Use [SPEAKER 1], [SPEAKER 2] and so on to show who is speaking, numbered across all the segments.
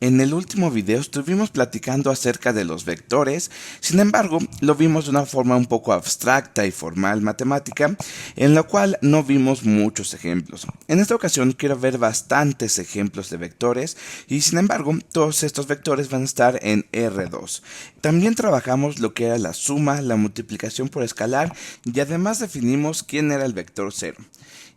[SPEAKER 1] En el último video estuvimos platicando acerca de los vectores, sin embargo, lo vimos de una forma un poco abstracta y formal matemática, en la cual no vimos muchos ejemplos. En esta ocasión quiero ver bastantes ejemplos de vectores y sin embargo, todos estos vectores van a estar en R2. También trabajamos lo que era la suma, la multiplicación por escalar y además definimos quién era el vector 0.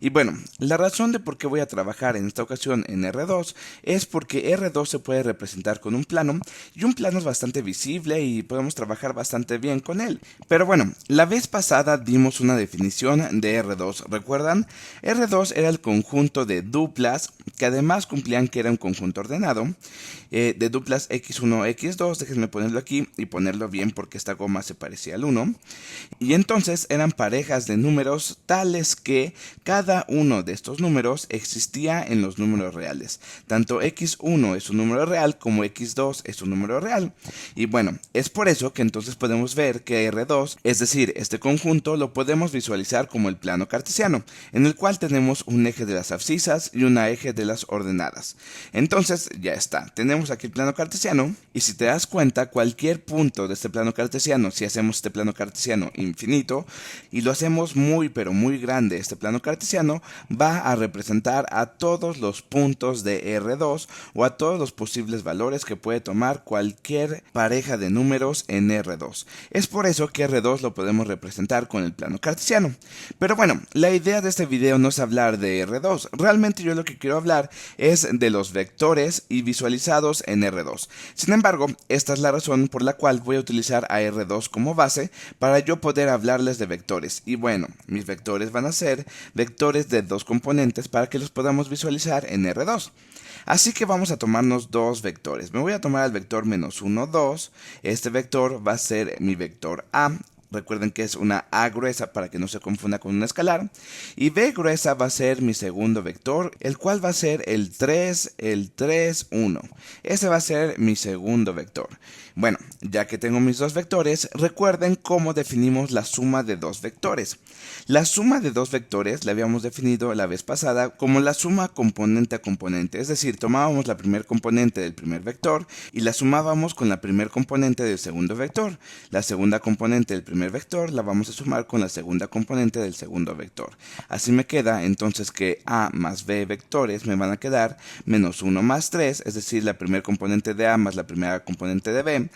[SPEAKER 1] Y bueno, la razón de por qué voy a trabajar en esta ocasión en R2 es porque R2 se puede representar con un plano y un plano es bastante visible y podemos trabajar bastante bien con él. Pero bueno, la vez pasada dimos una definición de R2, ¿recuerdan? R2 era el conjunto de duplas que además cumplían que era un conjunto ordenado de duplas x1, x2, déjenme ponerlo aquí y ponerlo bien porque esta goma se parecía al 1. Y entonces eran parejas de números tales que cada uno de estos números existía en los números reales. Tanto x1 es un número real como x2 es un número real. Y bueno, es por eso que entonces podemos ver que R2, es decir, este conjunto, lo podemos visualizar como el plano cartesiano, en el cual tenemos un eje de las abscisas y un eje de las ordenadas. Entonces ya está, tenemos aquí el plano cartesiano y si te das cuenta, cualquier punto de este plano cartesiano, si hacemos este plano cartesiano infinito y lo hacemos muy pero muy grande, este plano cartesiano va a representar a todos los puntos de R2 o a todos los posibles valores que puede tomar cualquier pareja de números en R2. Es por eso que R2 lo podemos representar con el plano cartesiano. Pero bueno, la idea de este video no es hablar de R2, realmente yo lo que quiero hablar es de los vectores y visualizados en R2. Sin embargo, esta es la razón por la cual voy a utilizar a R2 como base para yo poder hablarles de vectores. Y bueno, mis vectores van a ser vectores de dos componentes para que los podamos visualizar en R2. Así que vamos a tomarnos dos vectores. Me voy a tomar el vector menos 1, 2. Este vector va a ser mi vector A. Recuerden que es una A gruesa para que no se confunda con una escalar. Y B gruesa va a ser mi segundo vector, el cual va a ser el 3, 1. Ese va a ser mi segundo vector. Bueno, ya que tengo mis dos vectores, recuerden cómo definimos la suma de dos vectores. La suma de dos vectores la habíamos definido la vez pasada como la suma componente a componente. Es decir, tomábamos la primer componente del primer vector y la sumábamos con la primer componente del segundo vector. La segunda componente del primer vector la vamos a sumar con la segunda componente del segundo vector. Así me queda entonces que A más B vectores me van a quedar menos 1 más 3, es decir, la primera componente de A más la primera componente de B.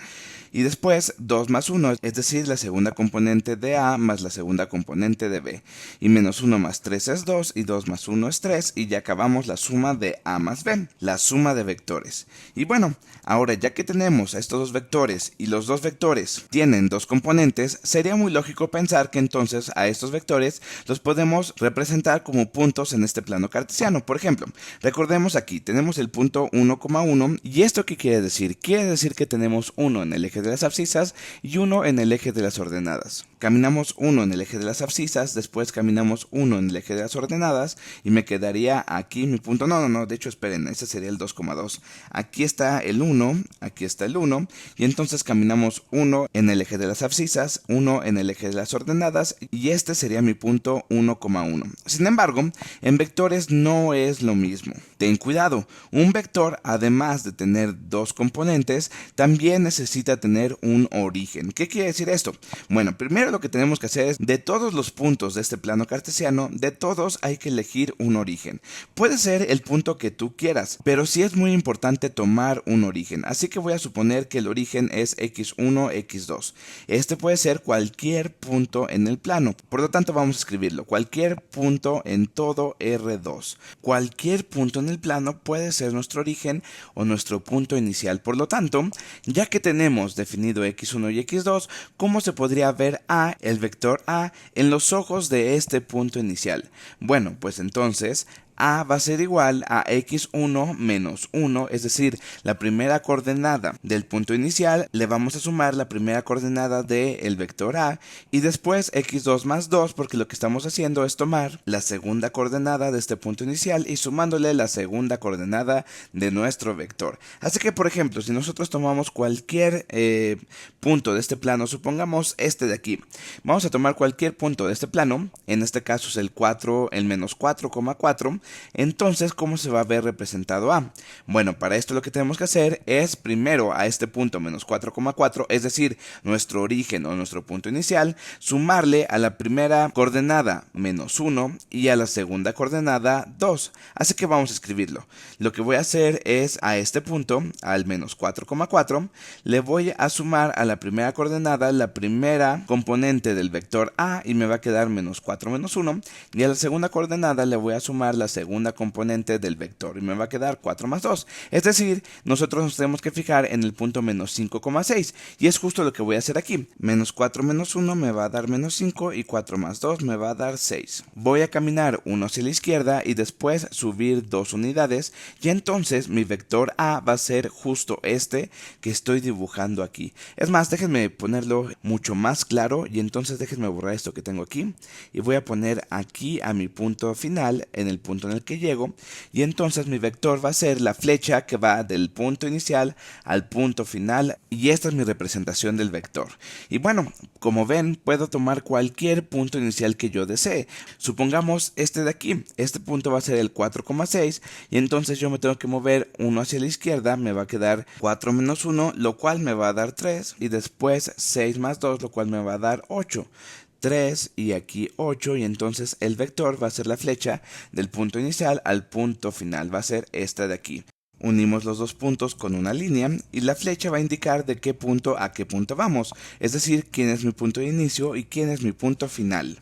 [SPEAKER 1] Y después 2 más 1, es decir, la segunda componente de A más la segunda componente de B. Y menos 1 más 3 es 2 y 2 más 1 es 3 y ya acabamos la suma de A más B, la suma de vectores. Y bueno, ahora ya que tenemos estos dos vectores y los dos vectores tienen dos componentes, sería muy lógico pensar que entonces a estos vectores los podemos representar como puntos en este plano cartesiano. Por ejemplo, recordemos aquí, tenemos el punto 1,1 y ¿esto qué quiere decir? Quiere decir que tenemos 1 en el eje de las abscisas y 1 en el eje de las ordenadas. Caminamos 1 en el eje de las abscisas, después caminamos 1 en el eje de las ordenadas y me quedaría aquí mi punto. No, de hecho esperen, ese sería el 2,2. Aquí está el 1, aquí está el 1 y entonces caminamos 1 en el eje de las abscisas, 1 en el eje de las ordenadas y este sería mi punto 1,1. Sin embargo, en vectores no es lo mismo. Ten cuidado, un vector además de tener dos componentes también necesita tener un origen. ¿Qué quiere decir esto? Bueno, primero lo que tenemos que hacer es, de todos los puntos de este plano cartesiano, de todos hay que elegir un origen. Puede ser el punto que tú quieras, pero sí es muy importante tomar un origen. Así que voy a suponer que el origen es x1, x2. Este puede ser cualquier punto en el plano. Por lo tanto, vamos a escribirlo. Cualquier punto en todo R2. Cualquier punto en el plano puede ser nuestro origen o nuestro punto inicial. Por lo tanto, ya que tenemos definido x1 y x2, ¿cómo se podría ver A, el vector A, en los ojos de este punto inicial? Bueno, pues entonces A va a ser igual a x1 menos 1, es decir, la primera coordenada del punto inicial le vamos a sumar la primera coordenada del vector A y después x2 más 2 porque lo que estamos haciendo es tomar la segunda coordenada de este punto inicial y sumándole la segunda coordenada de nuestro vector. Así que por ejemplo, si nosotros tomamos cualquier punto de este plano, supongamos este de aquí, vamos a tomar cualquier punto de este plano, en este caso es el menos 4,4 entonces ¿cómo se va a ver representado A? Bueno, para esto lo que tenemos que hacer es primero a este punto menos 4,4, es decir, nuestro origen o nuestro punto inicial, sumarle a la primera coordenada menos 1 y a la segunda coordenada 2. Así que vamos a escribirlo. Lo que voy a hacer es a este punto, al menos 4,4, le voy a sumar a la primera coordenada la primera componente del vector A y me va a quedar menos 4 menos 1, y a la segunda coordenada le voy a sumar la segunda componente del vector y me va a quedar 4 más 2. Es decir, nosotros nos tenemos que fijar en el punto menos 5,6 y es justo lo que voy a hacer aquí. Menos 4 menos 1 me va a dar menos 5 y 4 más 2 me va a dar 6. Voy a caminar 1 hacia la izquierda y después subir 2 unidades y entonces mi vector A va a ser justo este que estoy dibujando aquí. Es más, déjenme ponerlo mucho más claro y entonces déjenme borrar esto que tengo aquí y voy a poner aquí a mi punto final, en el punto en el que llego, y entonces mi vector va a ser la flecha que va del punto inicial al punto final y esta es mi representación del vector. Y bueno, como ven, puedo tomar cualquier punto inicial que yo desee. Supongamos este de aquí, este punto va a ser el 4,6 y entonces yo me tengo que mover 1 hacia la izquierda, me va a quedar 4 menos 1, lo cual me va a dar 3 y después 6 más 2, lo cual me va a dar 8. 3 y aquí 8 y entonces el vector va a ser la flecha del punto inicial al punto final, va a ser esta de aquí. Unimos los dos puntos con una línea y la flecha va a indicar de qué punto a qué punto vamos, es decir, quién es mi punto de inicio y quién es mi punto final.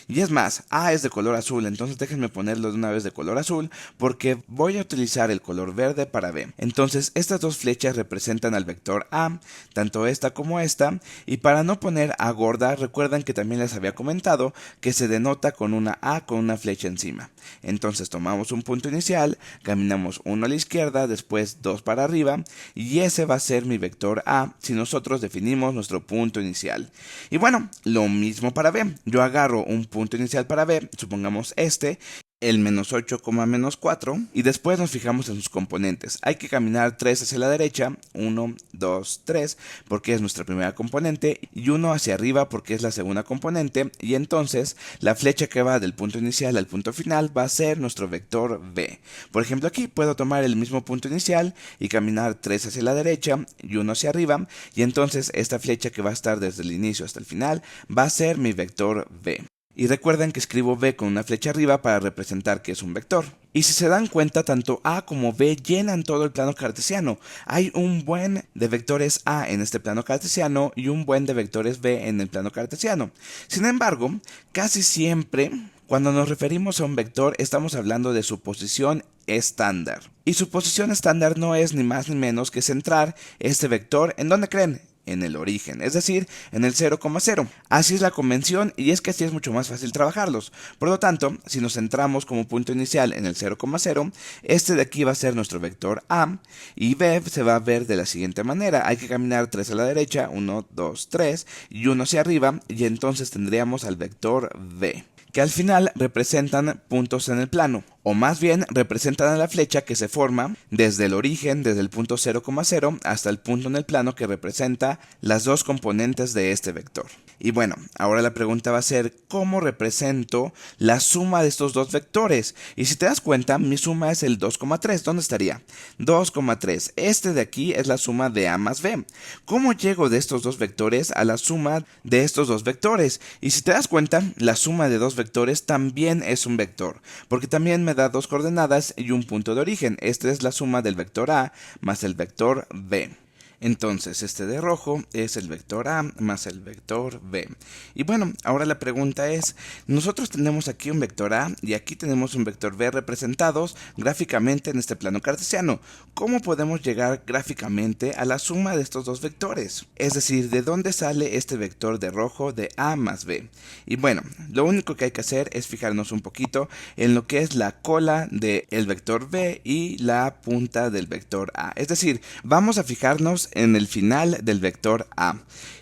[SPEAKER 1] Y es más, A es de color azul, entonces déjenme ponerlo de una vez de color azul porque voy a utilizar el color verde para B. Entonces estas dos flechas representan al vector A, tanto esta como esta, y para no poner A gorda, recuerden que también les había comentado que se denota con una A con una flecha encima. Entonces tomamos un punto inicial, caminamos 1 a la izquierda, después 2 para arriba, y ese va a ser mi vector A si nosotros definimos nuestro punto inicial. Y bueno, lo mismo para B. Yo agarro un punto inicial para B, supongamos este, el menos 8, menos 4 y después nos fijamos en sus componentes. Hay que caminar 3 hacia la derecha, 1, 2, 3 porque es nuestra primera componente y 1 hacia arriba porque es la segunda componente y entonces la flecha que va del punto inicial al punto final va a ser nuestro vector B. Por ejemplo, aquí puedo tomar el mismo punto inicial y caminar 3 hacia la derecha y 1 hacia arriba y entonces esta flecha que va a estar desde el inicio hasta el final va a ser mi vector B. Y recuerden que escribo B con una flecha arriba para representar que es un vector. Y si se dan cuenta, tanto A como B llenan todo el plano cartesiano. Hay un buen de vectores A en este plano cartesiano y un buen de vectores B en el plano cartesiano. Sin embargo, casi siempre, cuando nos referimos a un vector, estamos hablando de su posición estándar. Y su posición estándar no es ni más ni menos que centrar este vector ¿en dónde creen? En el origen, es decir, en el 0,0. Así es la convención y es que así es mucho más fácil trabajarlos. Por lo tanto, si nos centramos como punto inicial en el 0,0, este de aquí va a ser nuestro vector A y B se va a ver de la siguiente manera. Hay que caminar 3 a la derecha, 1, 2, 3 y 1 hacia arriba y entonces tendríamos al vector B, que al final representan puntos en el plano, o más bien representan a la flecha que se forma desde el origen, desde el punto 0,0 hasta el punto en el plano que representa las dos componentes de este vector. Y bueno, ahora la pregunta va a ser ¿cómo represento la suma de estos dos vectores? Y si te das cuenta, mi suma es el 2,3. ¿Dónde estaría? 2,3. Este de aquí es la suma de A más B. ¿Cómo llego de estos dos vectores a la suma de estos dos vectores? Y si te das cuenta, la suma de dos vectores también es un vector, porque también me da dos coordenadas y un punto de origen. Esta es la suma del vector A más el vector B. Entonces este de rojo es el vector A más el vector B. Y bueno, ahora la pregunta es, nosotros tenemos aquí un vector A y aquí tenemos un vector B representados gráficamente en este plano cartesiano. ¿Cómo podemos llegar gráficamente a la suma de estos dos vectores? Es decir, ¿de dónde sale este vector de rojo de A más B? Y bueno, lo único que hay que hacer es fijarnos un poquito en lo que es la cola del vector B y la punta del vector A. Es decir, vamos a fijarnos en el final del vector A.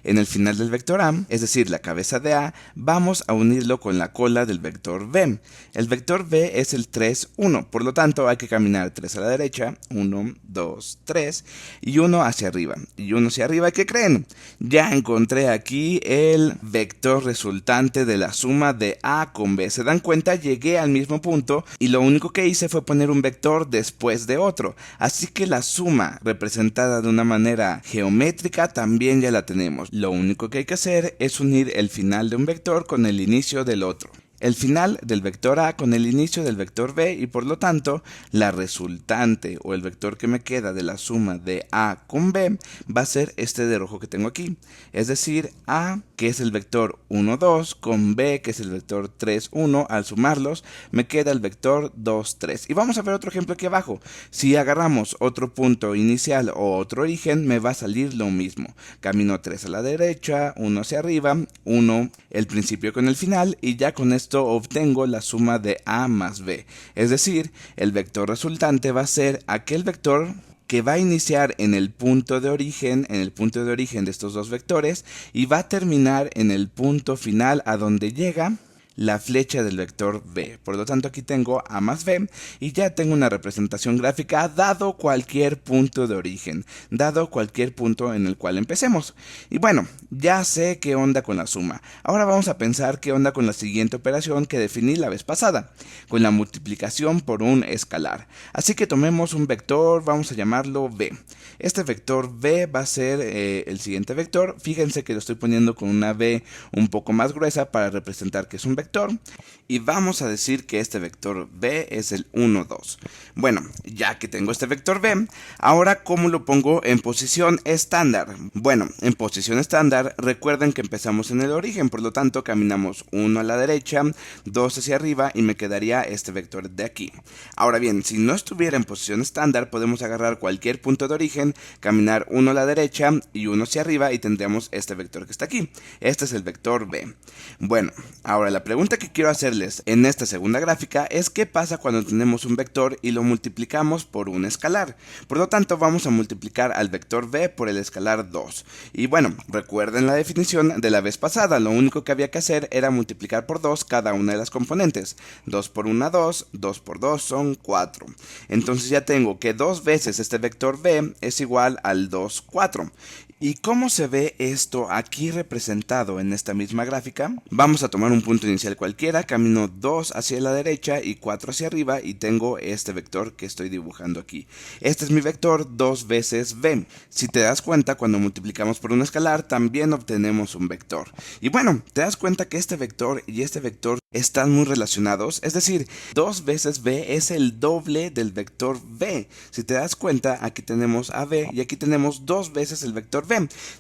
[SPEAKER 1] En el final del vector A, es decir, la cabeza de A, vamos a unirlo con la cola del vector B. El vector B es el 3, 1, por lo tanto hay que caminar 3 a la derecha, 1, 2, 3, y 1 hacia arriba. Y 1 hacia arriba, ¿qué creen? Ya encontré aquí el vector resultante de la suma de A con B. ¿Se dan cuenta? Llegué al mismo punto y lo único que hice fue poner un vector después de otro. Así que la suma representada de una manera geométrica también ya la tenemos. Lo único que hay que hacer es unir el final de un vector con el inicio del otro. El final del vector A con el inicio del vector B y por lo tanto la resultante o el vector que me queda de la suma de A con B va a ser este de rojo que tengo aquí. Es decir, A, que es el vector 1, 2, con B, que es el vector 3, 1. Al sumarlos me queda el vector 2, 3. Y vamos a ver otro ejemplo aquí abajo. Si agarramos otro punto inicial o otro origen, me va a salir lo mismo. Camino 3 a la derecha, 1 hacia arriba, 1 el principio con el final y ya con esto obtengo la suma de A más B. Es decir, el vector resultante va a ser aquel vector que va a iniciar en el punto de origen, de estos dos vectores, y va a terminar en el punto final a donde llega la flecha del vector B. Por lo tanto, aquí tengo A más B y ya tengo una representación gráfica dado cualquier punto de origen, dado cualquier punto en el cual empecemos. Y bueno, ya sé qué onda con la suma. Ahora vamos a pensar qué onda con la siguiente operación que definí la vez pasada, con la multiplicación por un escalar. Así que tomemos un vector, vamos a llamarlo B. Este vector B va a ser el siguiente vector. Fíjense que lo estoy poniendo con una B un poco más gruesa para representar que es un vector. Y vamos a decir que este vector B es el 1, 2. Bueno, ya que tengo este vector B, ahora ¿cómo lo pongo en posición estándar? Bueno, en posición estándar recuerden que empezamos en el origen, por lo tanto caminamos 1 a la derecha, 2 hacia arriba y me quedaría este vector de aquí. Ahora bien, si no estuviera en posición estándar, podemos agarrar cualquier punto de origen, caminar 1 a la derecha y 1 hacia arriba y tendríamos este vector que está aquí. Este es el vector B. Bueno, ahora la pregunta que quiero hacerles en esta segunda gráfica es qué pasa cuando tenemos un vector y lo multiplicamos por un escalar. Por lo tanto, vamos a multiplicar al vector B por el escalar 2. Y bueno, recuerden la definición de la vez pasada, lo único que había que hacer era multiplicar por 2 cada una de las componentes. 2 por 1, 2, 2 por 2 son 4. Entonces ya tengo que 2 veces este vector B es igual al 2, 4. ¿Y cómo se ve esto aquí representado en esta misma gráfica? Vamos a tomar un punto inicial cualquiera, camino 2 hacia la derecha y 4 hacia arriba y tengo este vector que estoy dibujando aquí. Este es mi vector 2 veces B. Si te das cuenta, cuando multiplicamos por un escalar también obtenemos un vector. Y bueno, te das cuenta que este vector y este vector están muy relacionados, es decir, 2 veces B es el doble del vector B. Si te das cuenta, aquí tenemos a B y aquí tenemos 2 veces el vector B.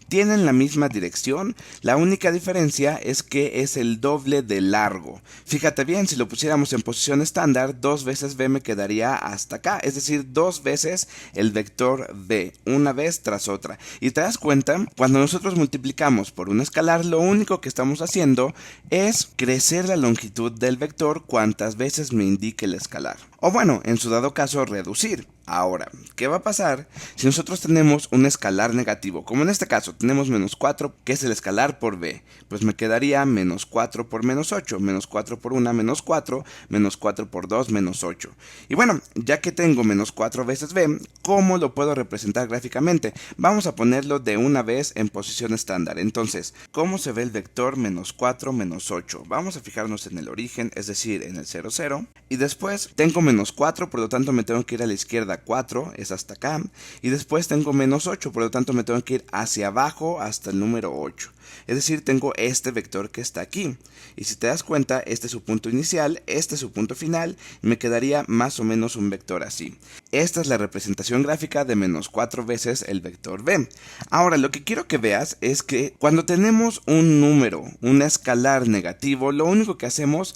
[SPEAKER 1] Tienen la misma dirección, la única diferencia es que es el doble de largo. Fíjate bien, si lo pusiéramos en posición estándar, 2 veces B me quedaría hasta acá, es decir, 2 veces el vector B, una vez tras otra. Y te das cuenta, cuando nosotros multiplicamos por un escalar, lo único que estamos haciendo es crecer la longitud del vector cuantas veces me indique el escalar. O bueno, en su dado caso, reducir. Ahora, ¿qué va a pasar si nosotros tenemos un escalar negativo? Como en este caso, tenemos menos 4, que es el escalar por B. Pues me quedaría menos 4 por menos 8. Menos 4 por 1, menos 4. Menos 4 por 2, menos 8. Y bueno, ya que tengo menos 4 veces B, ¿cómo lo puedo representar gráficamente? Vamos a ponerlo de una vez en posición estándar. Entonces, ¿cómo se ve el vector menos 4, menos 8? Vamos a fijarnos en el origen, es decir, en el 0, 0. Y después tengo menos 4, por lo tanto me tengo que ir a la izquierda 4, es hasta acá, y después tengo menos 8, por lo tanto me tengo que ir hacia abajo hasta el número 8. Es decir, tengo este vector que está aquí. Y si te das cuenta, este es su punto inicial, este es su punto final, y me quedaría más o menos un vector así. Esta es la representación gráfica de menos 4 veces el vector B. Ahora, lo que quiero que veas es que cuando tenemos un número, un escalar negativo, lo único que hacemos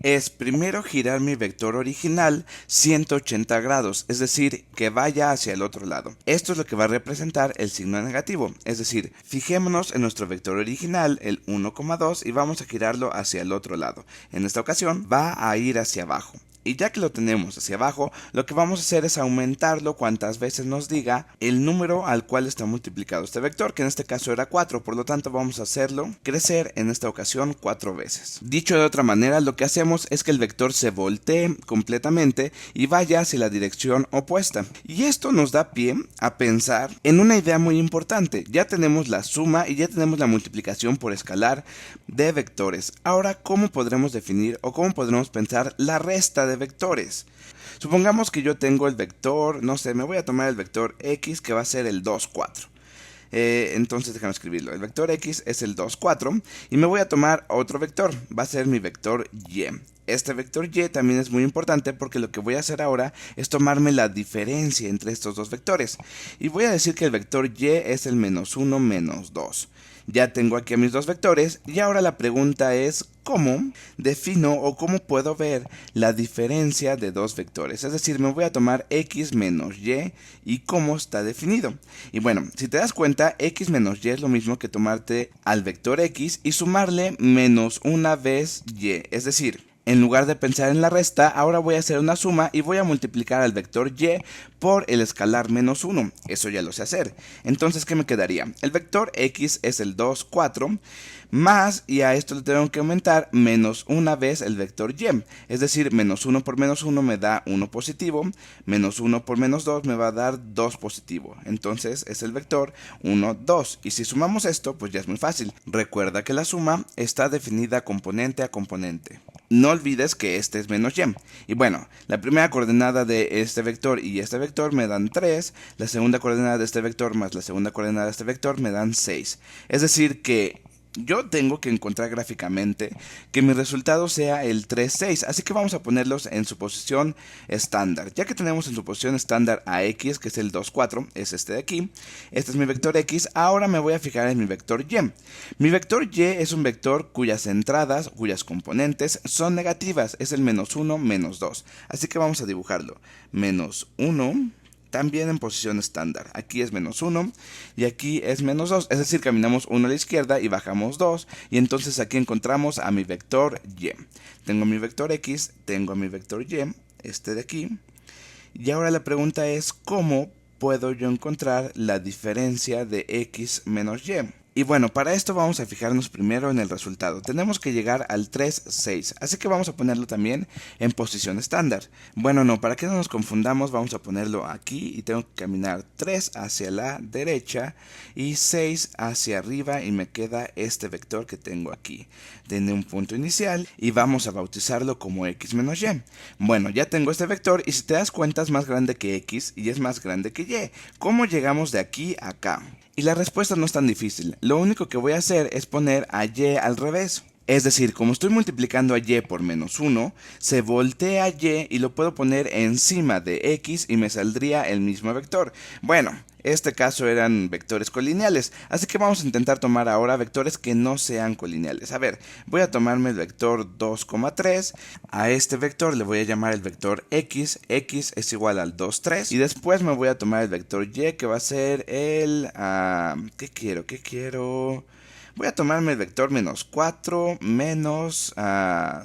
[SPEAKER 1] es primero girar mi vector original 180 grados, es decir, que vaya hacia el otro lado. Esto es lo que va a representar el signo negativo, es decir, fijémonos en nuestro vector original, el 1,2, y vamos a girarlo hacia el otro lado. En esta ocasión va a ir hacia abajo. Y ya que lo tenemos hacia abajo, lo que vamos a hacer es aumentarlo cuantas veces nos diga el número al cual está multiplicado este vector, que en este caso era 4, por lo tanto vamos a hacerlo crecer en esta ocasión 4 veces. Dicho de otra manera, lo que hacemos es que el vector se voltee completamente y vaya hacia la dirección opuesta. Y esto nos da pie a pensar en una idea muy importante. Ya tenemos la suma y ya tenemos la multiplicación por escalar de vectores. Ahora, ¿cómo podremos definir o cómo podremos pensar la resta de vectores? Supongamos que yo tengo el vector, no sé, me voy a tomar el vector x que va a ser el 2, 4. Entonces déjame escribirlo. El vector x es el 2, 4 y me voy a tomar otro vector, va a ser mi vector y. Este vector y también es muy importante porque lo que voy a hacer ahora es tomarme la diferencia entre estos dos vectores. Y voy a decir que el vector y es el menos 1, menos 2. Ya tengo aquí a mis dos vectores y ahora la pregunta es ¿cómo defino o cómo puedo ver la diferencia de dos vectores? Es decir, me voy a tomar x menos y cómo está definido. Y bueno, si te das cuenta, x menos y es lo mismo que tomarte al vector x y sumarle menos una vez y. Es decir, en lugar de pensar en la resta, ahora voy a hacer una suma y voy a multiplicar al vector y por el escalar menos 1. Eso ya lo sé hacer. Entonces, ¿qué me quedaría? El vector x es el 2, 4, más, y a esto le tengo que aumentar, menos una vez el vector y. Es decir, menos 1 por menos 1 me da 1 positivo, menos 1 por menos 2 me va a dar 2 positivo. Entonces, es el vector 1, 2. Y si sumamos esto, pues ya es muy fácil. Recuerda que la suma está definida componente a componente. No olvides que este es menos y. Y bueno, la primera coordenada de este vector y este vector me dan 3, la segunda coordenada de este vector más la segunda coordenada de este vector me dan 6. Es decir que yo tengo que encontrar gráficamente que mi resultado sea el 3, 6, así que vamos a ponerlos en su posición estándar. Ya que tenemos en su posición estándar a x, que es el 2, 4, es este de aquí. Este es mi vector x, ahora me voy a fijar en mi vector y. Mi vector y es un vector cuyas entradas, cuyas componentes son negativas, es el menos 1, menos 2. Así que vamos a dibujarlo. Menos 1... también en posición estándar. Aquí es menos 1 y aquí es menos 2. Es decir, caminamos 1 a la izquierda y bajamos 2. Y entonces aquí encontramos a mi vector y. Tengo mi vector x, tengo mi vector y, este de aquí. Y ahora la pregunta es, ¿cómo puedo yo encontrar la diferencia de x menos y? Y bueno, para esto vamos a fijarnos primero en el resultado. Tenemos que llegar al 3, 6, así que vamos a ponerlo también en posición estándar. Bueno, no, para que no nos confundamos, vamos a ponerlo aquí y tengo que caminar 3 hacia la derecha y 6 hacia arriba y me queda este vector que tengo aquí. Tiene un punto inicial y vamos a bautizarlo como x menos y. Bueno, ya tengo este vector y si te das cuenta es más grande que x y es más grande que y. ¿Cómo llegamos de aquí a acá? Y la respuesta no es tan difícil. Lo único que voy a hacer es poner a y al revés. Es decir, como estoy multiplicando a y por menos 1, se voltea y lo puedo poner encima de x y me saldría el mismo vector. Bueno, este caso eran vectores colineales, así que vamos a intentar tomar ahora vectores que no sean colineales. A ver, voy a tomarme el vector 2,3, a este vector le voy a llamar el vector x es igual al 2, 3, y después me voy a tomar el vector y que va a ser el... ¿qué quiero? Voy a tomarme el vector menos 4 menos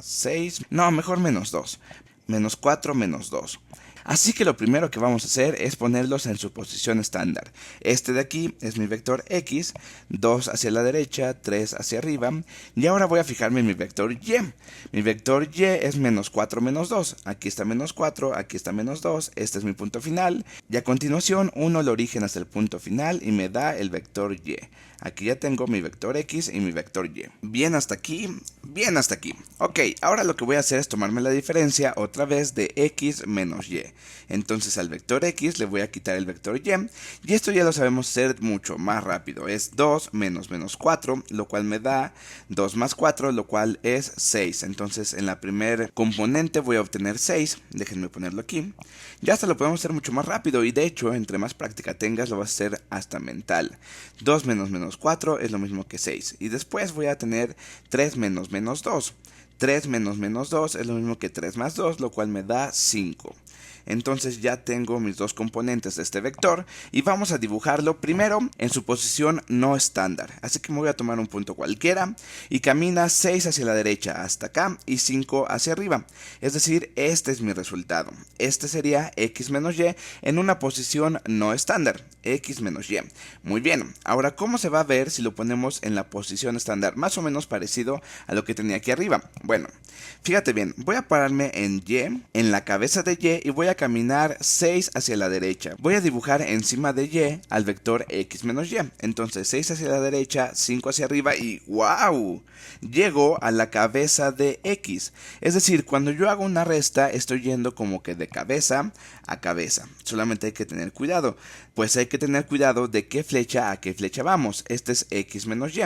[SPEAKER 1] 6, no, mejor menos 2, menos 4 menos 2. Así que lo primero que vamos a hacer es ponerlos en su posición estándar. Este de aquí es mi vector x, 2 hacia la derecha, 3 hacia arriba, y ahora voy a fijarme en mi vector y. Mi vector y es menos 4 menos 2, aquí está menos 4, aquí está menos 2, este es mi punto final, y a continuación uno el origen hasta el punto final y me da el vector y. Aquí ya tengo mi vector x y mi vector y. Bien hasta aquí, bien hasta aquí. Ok, ahora lo que voy a hacer es tomarme la diferencia otra vez de x menos y. Entonces al vector x le voy a quitar el vector y esto ya lo sabemos hacer mucho más rápido. Es 2 menos menos 4, lo cual me da 2 más 4, lo cual es 6. Entonces en la primer componente voy a obtener 6, déjenme ponerlo aquí. Ya hasta lo podemos hacer mucho más rápido y de hecho entre más práctica tengas lo vas a hacer hasta mental. 2 menos menos 4 es lo mismo que 6 y después voy a tener 3 menos menos 2. 3 menos menos 2 es lo mismo que 3 más 2, lo cual me da 5. Entonces ya tengo mis dos componentes de este vector y vamos a dibujarlo primero en su posición no estándar. Así que me voy a tomar un punto cualquiera y camina 6 hacia la derecha hasta acá y 5 hacia arriba. Es decir, este es mi resultado. Este sería x menos y en una posición no estándar, x menos y. Muy bien, ahora ¿cómo se va a ver si lo ponemos en la posición estándar? Más o menos parecido a lo que tenía aquí arriba. Bueno, fíjate bien, voy a pararme en y, en la cabeza de y voy a caminar 6 hacia la derecha. Voy a dibujar encima de y al vector x menos y. Entonces 6 hacia la derecha, 5 hacia arriba y ¡wow! Llego a la cabeza de x. Es decir, cuando yo hago una resta estoy yendo como que de cabeza a cabeza. Solamente hay que tener cuidado. Pues hay que tener cuidado de qué flecha a qué flecha vamos. Este es x menos y.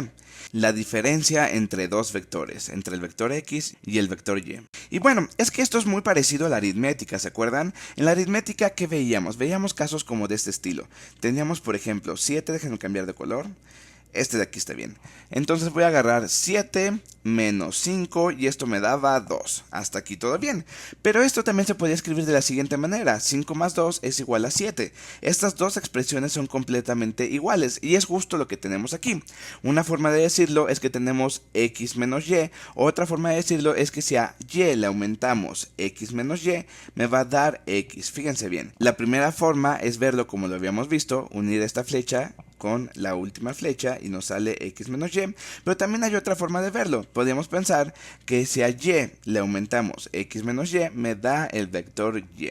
[SPEAKER 1] La diferencia entre dos vectores, entre el vector x y el vector y. Y bueno, es que esto es muy parecido a la aritmética, ¿se acuerdan? En la aritmética, ¿qué veíamos? Veíamos casos como de este estilo. Teníamos, por ejemplo, 7, déjenme cambiar de color. Este de aquí está bien. Entonces voy a agarrar 7 menos 5 y esto me daba 2. Hasta aquí todo bien. Pero esto también se podría escribir de la siguiente manera. 5 más 2 es igual a 7. Estas dos expresiones son completamente iguales y es justo lo que tenemos aquí. Una forma de decirlo es que tenemos x menos y. Otra forma de decirlo es que si a y le aumentamos x menos y, me va a dar x. Fíjense bien. La primera forma es verlo como lo habíamos visto, unir esta flecha con la última flecha y nos sale x menos y, pero también hay otra forma de verlo. Podríamos pensar que si a y le aumentamos x menos y, me da el vector y.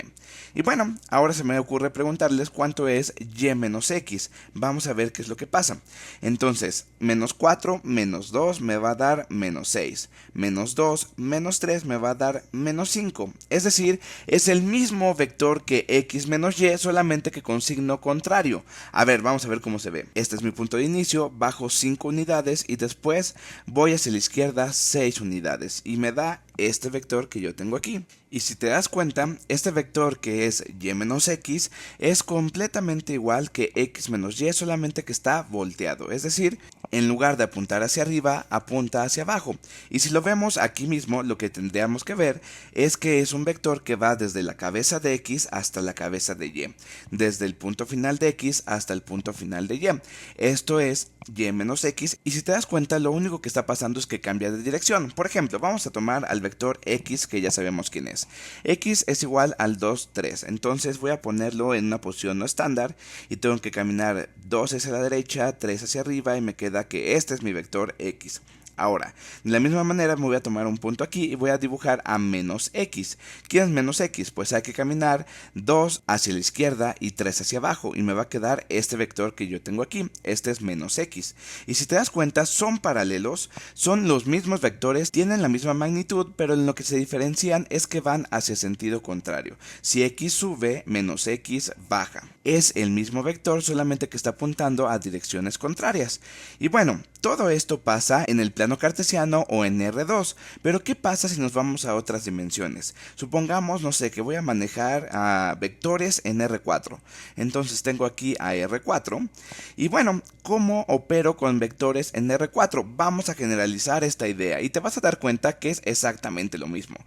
[SPEAKER 1] Y bueno, ahora se me ocurre preguntarles cuánto es y menos x. Vamos a ver qué es lo que pasa. Entonces, menos 4 menos 2 me va a dar menos 6. Menos 2 menos 3 me va a dar menos 5. Es decir, es el mismo vector que x menos y, solamente que con signo contrario. A ver, vamos a ver cómo se ve. Este es mi punto de inicio, bajo 5 unidades y después voy hacia la izquierda 6 unidades y me da este vector que yo tengo aquí. Y si te das cuenta, este vector que es y menos x es completamente igual que x menos y, solamente que está volteado. Es decir, en lugar de apuntar hacia arriba, apunta hacia abajo. Y si lo vemos aquí mismo, lo que tendríamos que ver es que es un vector que va desde la cabeza de x hasta la cabeza de y. Desde el punto final de x hasta el punto final de y. Esto es y menos x. Y si te das cuenta, lo único que está pasando es que cambia de dirección. Por ejemplo, vamos a tomar al vector x, que ya sabemos quién es. X es igual al 2, 3. Entonces voy a ponerlo en una posición no estándar y tengo que caminar 2 hacia la derecha, 3 hacia arriba y me queda que este es mi vector x. Ahora, de la misma manera me voy a tomar un punto aquí y voy a dibujar a menos x. ¿Quién es menos x? Pues hay que caminar 2 hacia la izquierda y 3 hacia abajo y me va a quedar este vector que yo tengo aquí. Este es menos x. Y si te das cuenta, son paralelos, son los mismos vectores, tienen la misma magnitud, pero en lo que se diferencian es que van hacia sentido contrario. Si x sube, menos x baja. Es el mismo vector, solamente que está apuntando a direcciones contrarias. Y bueno, todo esto pasa en el plano cartesiano o en R2, pero ¿qué pasa si nos vamos a otras dimensiones? Supongamos, no sé, que voy a manejar a vectores en R4. Entonces tengo aquí a R4 y bueno, ¿cómo opero con vectores en R4? Vamos a generalizar esta idea y te vas a dar cuenta que es exactamente lo mismo.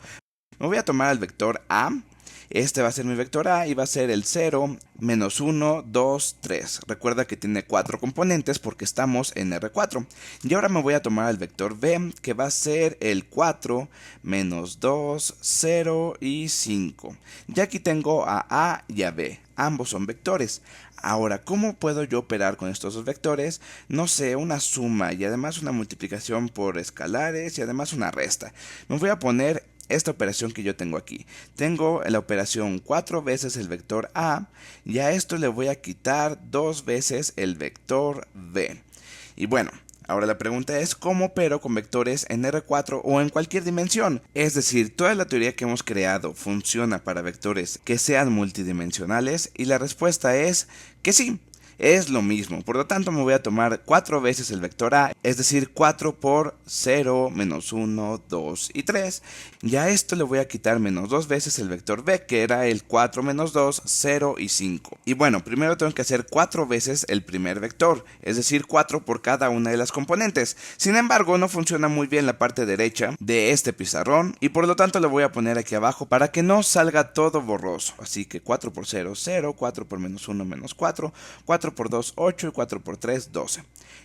[SPEAKER 1] Me voy a tomar al vector A. Este va a ser mi vector A y va a ser el 0, menos 1, 2, 3. Recuerda que tiene 4 componentes porque estamos en R4. Y ahora me voy a tomar el vector B, que va a ser el 4, menos 2, 0 y 5. Y aquí tengo a A y a B. Ambos son vectores. Ahora, ¿cómo puedo yo operar con estos dos vectores? No sé, una suma y además una multiplicación por escalares y además una resta. Me voy a poner esta operación que yo tengo aquí. Tengo la operación 4 veces el vector A y a esto le voy a quitar 2 veces el vector B. Y bueno, ahora la pregunta es ¿cómo opero con vectores en R4 o en cualquier dimensión? Es decir, toda la teoría que hemos creado funciona para vectores que sean multidimensionales y la respuesta es que sí. es lo mismo. Por lo tanto, me voy a tomar 4 veces el vector A, es decir, 4 por 0, menos 1, 2 y 3. Y a esto le voy a quitar menos 2 veces el vector B, que era el 4 menos 2, 0 y 5. Y bueno, primero tengo que hacer 4 veces el primer vector, es decir, 4 por cada una de las componentes. Sin embargo, no funciona muy bien la parte derecha de este pizarrón y por lo tanto lo voy a poner aquí abajo para que no salga todo borroso. Así que 4 por 0, 0, 4 por menos 1, menos 4, 4 por 2, 8 y 4 por 3, 12.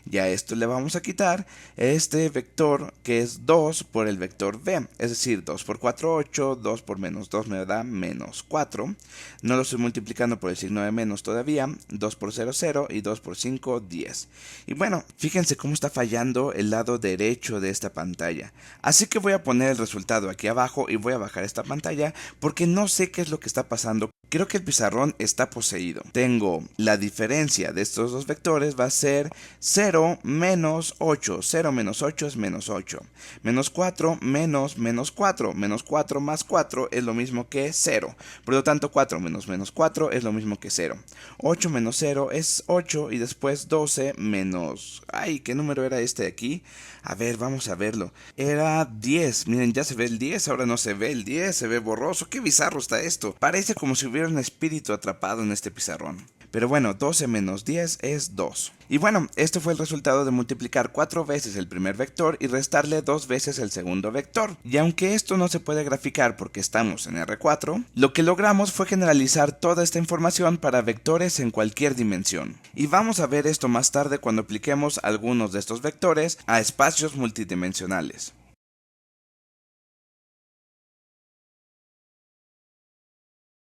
[SPEAKER 1] Y a esto le vamos a quitar este vector que es 2 por el vector b, es decir, 2 por 4, 8, 2 por menos 2 me da menos 4. No lo estoy multiplicando por el signo de menos todavía, 2 por 0, 0 y 2 por 5, 10. Y bueno, fíjense cómo está fallando el lado derecho de esta pantalla. Así que voy a poner el resultado aquí abajo y voy a bajar esta pantalla porque no sé qué es lo que está pasando. Creo que el pizarrón está poseído. Tengo la diferencia de estos dos vectores va a ser 0 menos 8. 0 menos 8 es menos 8. Menos 4 menos menos 4. Menos 4 más 4 es lo mismo que 0. Por lo tanto, 4 menos menos 4 es lo mismo que 0. 8 menos 0 es 8 y después 12 menos... Ay, ¿qué número era este de aquí? A ver, vamos a verlo. Era 10. Miren, ya se ve el 10, ahora no se ve el 10, se ve borroso. Qué bizarro está esto. Parece como si hubiera un espíritu atrapado en este pizarrón. Pero bueno, 12 menos 10 es 2. Y bueno, esto fue el resultado de multiplicar 4 veces el primer vector y restarle 2 veces el segundo vector. Y aunque esto no se puede graficar porque estamos en R4, lo que logramos fue generalizar toda esta información para vectores en cualquier dimensión. Y vamos a ver esto más tarde cuando apliquemos algunos de estos vectores a espacios multidimensionales.